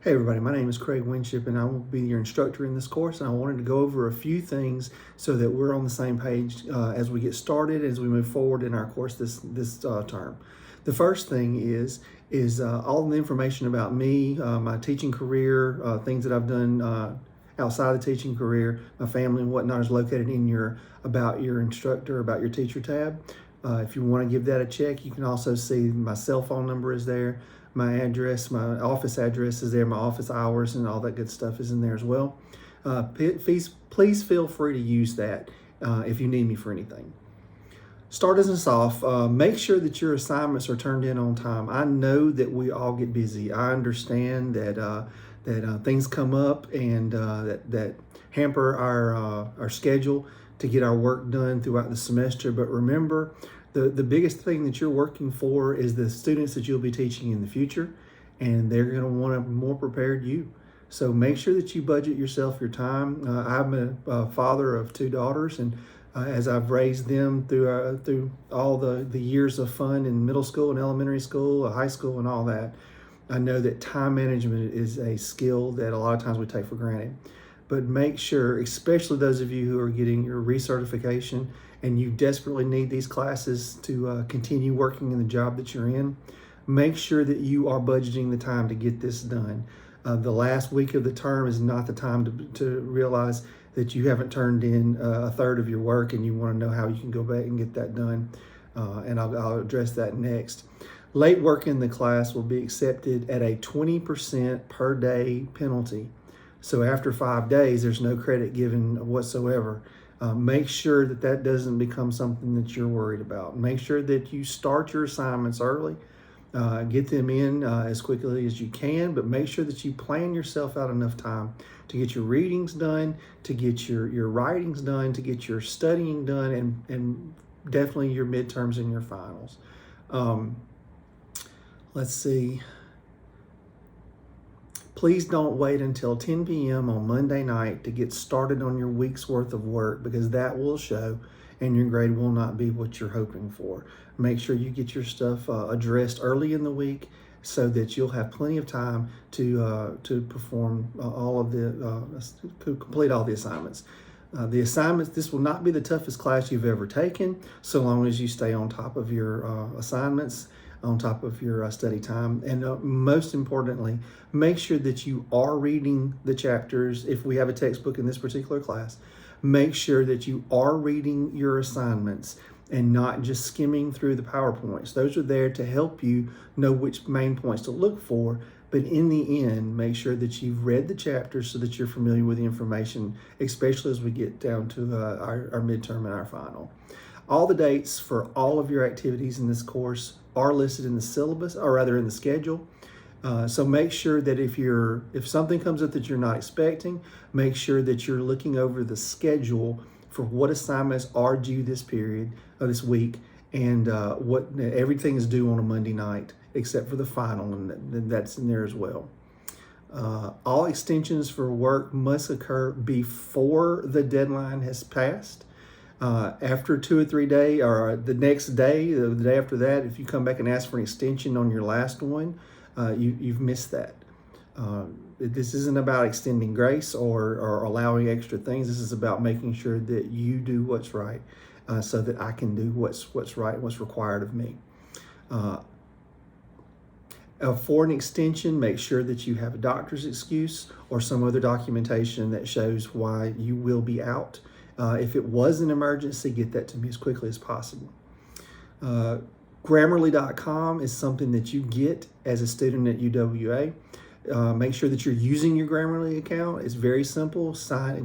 Hey everybody, my name is Craig Winship and I will be your instructor in this course, and I wanted to go over a few things so that we're on the same page as we get started, as we move forward in our course this term. The first thing is all the information about me, my teaching career, things that I've done outside the teaching career, my family and whatnot is located in your About Your Instructor, About Your Teacher tab. If you want to give that a check, you can also see my cell phone number is there. My address, my office address is there, my office hours and all that good stuff is in there as well. Please feel free to use that if you need me for anything. Starting us off, make sure that your assignments are turned in on time. I know that we all get busy. I understand that things come up and that hamper our schedule to get our work done throughout the semester. But remember, the biggest thing that you're working for is the students that you'll be teaching in the future, and they're going to want a more prepared you. So make sure that you budget yourself your time. I'm a father of two daughters, and as I've raised them through all the years of fun in middle school and elementary school, high school, and all that, I know that time management is a skill that a lot of times we take for granted. But make sure, especially those of you who are getting your recertification and you desperately need these classes to continue working in the job that you're in, make sure that you are budgeting the time to get this done. The last week of the term is not the time to realize that you haven't turned in a third of your work and you want to know how you can go back and get that done. And I'll address that next. Late work in the class will be accepted at a 20% per day penalty. So after 5 days, there's no credit given whatsoever. Make sure that doesn't become something that you're worried about. Make sure that you start your assignments early, get them in as quickly as you can, but make sure that you plan yourself out enough time to get your readings done, to get your writings done, to get your studying done, and definitely your midterms and your finals. Let's see. Please don't wait until 10 p.m. on Monday night to get started on your week's worth of work, because that will show and your grade will not be what you're hoping for. Make sure you get your stuff addressed early in the week so that you'll have plenty of time to perform complete all the assignments. This will not be the toughest class you've ever taken, so long as you stay on top of your assignments, on top of your study time. And most importantly, make sure that you are reading the chapters. If we have a textbook in this particular class, make sure that you are reading your assignments and not just skimming through the PowerPoints. Those are there to help you know which main points to look for. But in the end, make sure that you've read the chapters so that you're familiar with the information, especially as we get down to our midterm and our final. All the dates for all of your activities in this course are listed in the syllabus, or rather in the schedule. So make sure that if something comes up that you're not expecting, make sure that you're looking over the schedule for what assignments are due this period of this week, and what everything is due on a Monday night except for the final, and that's in there as well. All extensions for work must occur before the deadline has passed. After 2 or 3 days, or the next day, the day after that, if you come back and ask for an extension on your last one, you've missed that. This isn't about extending grace or allowing extra things. This is about making sure that you do what's right, so that I can do what's right and what's required of me. For an extension, make sure that you have a doctor's excuse or some other documentation that shows why you will be out. If it was an emergency, get that to me as quickly as possible. Grammarly.com is something that you get as a student at UWA. Make sure that you're using your Grammarly account. It's very simple.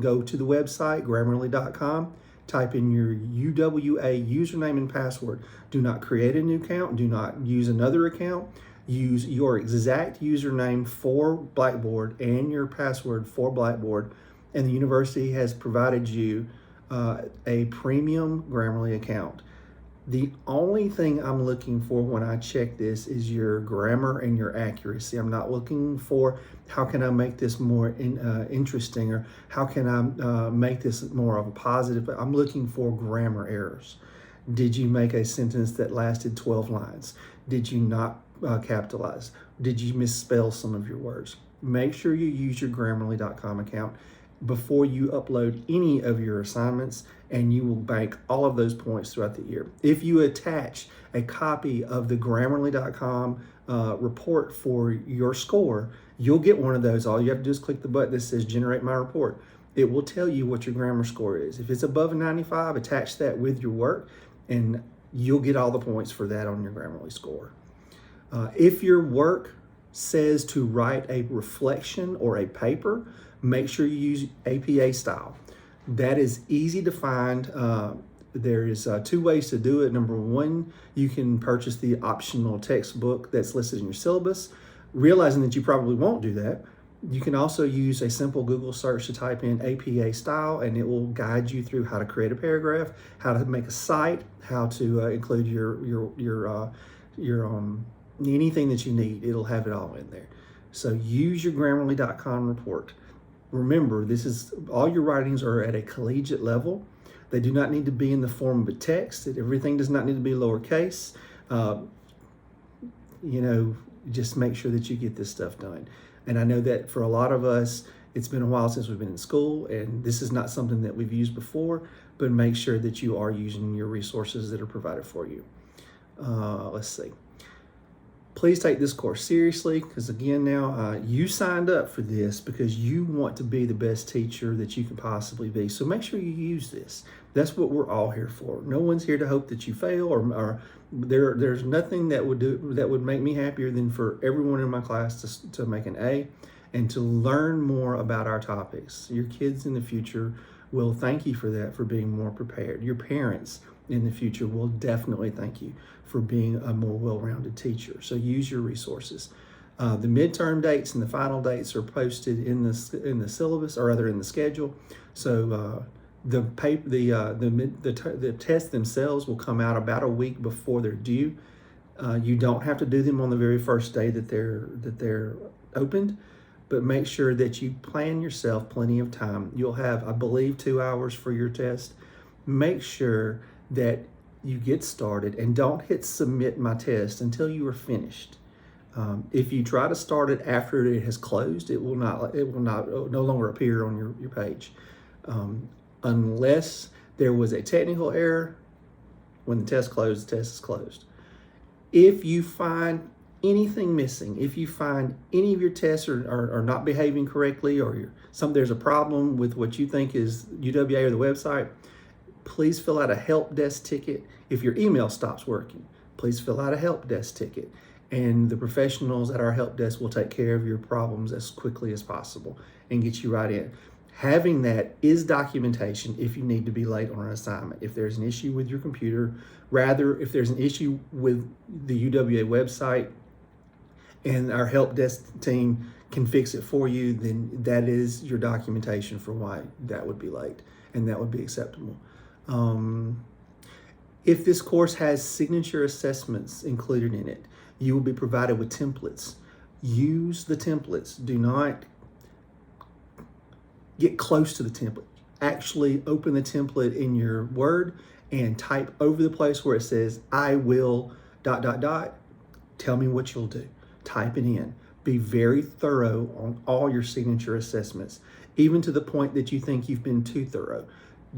Go to the website, Grammarly.com. Type in your UWA username and password. Do not create a new account. Do not use another account. Use your exact username for Blackboard and your password for Blackboard. And the university has provided you a premium Grammarly account. The only thing I'm looking for when I check this is your grammar and your accuracy. I'm not looking for how can I make this more interesting, or how can I make this more of a positive. I'm looking for grammar errors. Did you make a sentence that lasted 12 lines? Did you not capitalize? Did you misspell some of your words? make sure you use your Grammarly.com account before you upload any of your assignments, and you will bank all of those points throughout the year. If you attach a copy of the Grammarly.com report for your score, you'll get one of those. All you have to do is click the button that says Generate My Report. It will tell you what your grammar score is. If it's above a 95, attach that with your work, and you'll get all the points for that on your Grammarly score. If your work says to write a reflection or a paper, make sure you use APA style. That is easy to find. There is two ways to do it. Number one, you can purchase the optional textbook that's listed in your syllabus. Realizing that you probably won't do that, you can also use a simple Google search to type in APA style, and it will guide you through how to create a paragraph, how to make a site, how to include your anything that you need. It'll have it all in there. So use your Grammarly.com report. Remember, this is all your writings are at a collegiate level. They do not need to be in the form of a text. Everything does not need to be lowercase. Just make sure that you get this stuff done. And I know that for a lot of us, it's been a while since we've been in school, and this is not something that we've used before, but make sure that you are using your resources that are provided for you. Let's see. Please take this course seriously, because again, now you signed up for this because you want to be the best teacher that you can possibly be. So make sure you use this. That's what we're all here for. No one's here to hope that you fail, or there's nothing that would make me happier than for everyone in my class to make an A and to learn more about our topics. Your kids in the future will thank you for that, for being more prepared. Your parents in the future will definitely thank you for being a more well-rounded teacher. So use your resources. The midterm dates and the final dates are posted in the syllabus, or rather in the schedule. So the tests themselves will come out about a week before they're due. You don't have to do them on the very first day that they're opened, but make sure that you plan yourself plenty of time. You'll have, I believe, 2 hours for your test. Make sure that you get started and don't hit submit my test until you are finished. If you try to start it after it has closed, it will no longer appear on your page. Unless there was a technical error, when the test closed, the test is closed. If you find anything missing, if you find any of your tests are not behaving correctly, or there's a problem with what you think is UWA or the website, please fill out a help desk ticket. If your email stops working, please fill out a help desk ticket, and the professionals at our help desk will take care of your problems as quickly as possible and get you right in. Having that is documentation if you need to be late on an assignment. If there's an issue with your computer, if there's an issue with the UWA website and our help desk team can fix it for you, then that is your documentation for why that would be late, and that would be acceptable. If this course has signature assessments included in it, you will be provided with templates. Use the templates. Do not get close to the template. Actually open the template in your Word and type over the place where it says, I will ... Tell me what you'll do. Type it in. Be very thorough on all your signature assessments, even to the point that you think you've been too thorough.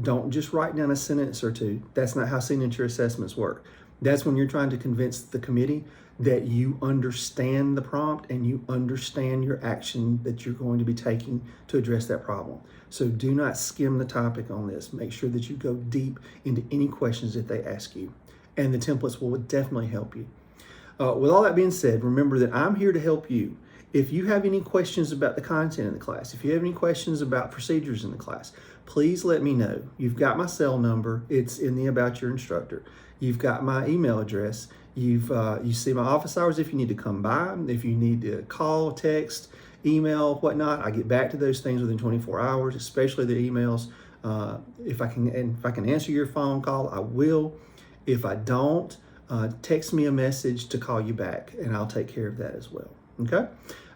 Don't just write down a sentence or two. That's not how signature assessments work. That's when you're trying to convince the committee that you understand the prompt and you understand your action that you're going to be taking to address that problem. So do not skim the topic on this. Make sure that you go deep into any questions that they ask you. And the templates will definitely help you. With all that being said, remember that I'm here to help you. If you have any questions about the content in the class, if you have any questions about procedures in the class, please let me know. You've got my cell number. It's in the About Your Instructor. You've got my email address. You see my office hours if you need to come by, if you need to call, text, email, whatnot. I get back to those things within 24 hours, especially the emails. If I can answer your phone call, I will. If I don't, text me a message to call you back, and I'll take care of that as well. Okay?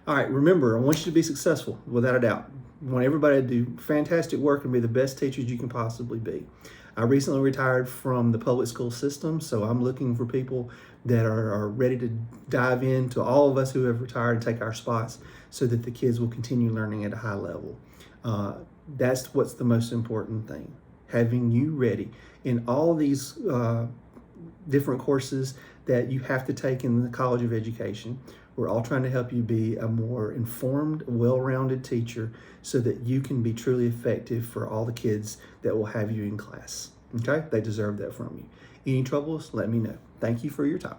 All right, remember, I want you to be successful, without a doubt. I want everybody to do fantastic work and be the best teachers you can possibly be. I recently retired from the public school system, so I'm looking for people that are ready to dive into all of us who have retired and take our spots so that the kids will continue learning at a high level. That's what's the most important thing, having you ready in all these different courses that you have to take in the College of Education. We're all trying to help you be a more informed, well-rounded teacher so that you can be truly effective for all the kids that will have you in class. Okay? They deserve that from you. Any troubles, let me know. Thank you for your time.